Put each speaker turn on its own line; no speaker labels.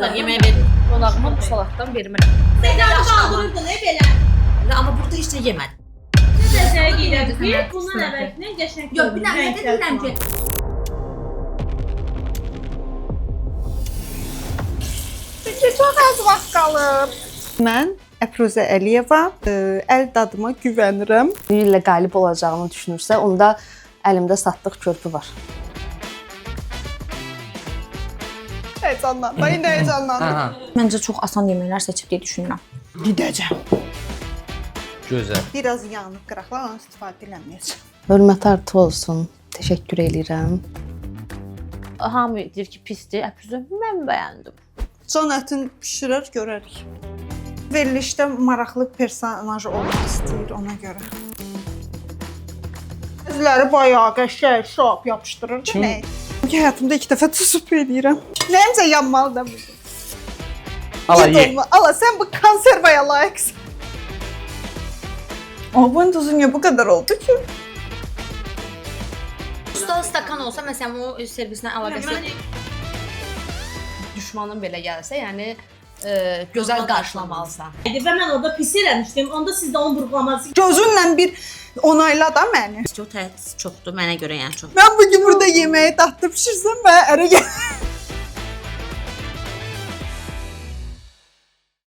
da yeməyə verir. Qonağıma bu salatdan vermirəm.
Sən qaldırırdın belə.
Amma burada heç nə yemədim.
Nəzərə gəlirdi ki, bundan əvvəlkindən qəşəng.
Yox, bir dənə də deyirəm ki,
Çox az vaxt qalıb. Mən Əfruzə Əliyeva əl dadıma güvənirəm.
Bir illə qalib olacağını düşünürsə, onda əlimdə satdıq körpü var.
Heyecanlanma, indi heyecanlandım.
Məncə çox asan yeməklər seçib deyə düşünürəm.
Gidəcəm.
Gözəl.
Biraz yanıb qıraqlar, onu istifadə eləməyəcəm.
Hörmət artıq olsun. Təşəkkür eləyirəm.
Hamı deyir ki, pisdir. Əpüzü mən bəyəndim.
Can ətin bişirər, görərik. Verilişdə maraqlı personaj olmaq istəyir ona görə. Özləri bayağı qəşəng şap yapışdırır. Nə? Həyatımda 2 dəfə tüsüp eləyirəm. Nəyimcə yanmalıdır bu.
Ala ye.
Ala sən bu konservaya layiqsən. Bunun tuzu niyə bu qədər oldu ki?
Stal stakan olsa, məsələn, o servisinə əlaqəsi düşmanın belə gəlsə, yəni gözəl qarşılamalısan.
Və mən orada pis eləmişdim, onda siz də onu vurğulamalısınız.
Gözünlə bir onayla da məni.
Çox təhsil çoxdur mənə görə, yəni çox.
Mən bugün burada yeməyi dadlı pişirsəm, mənə ərə gəl.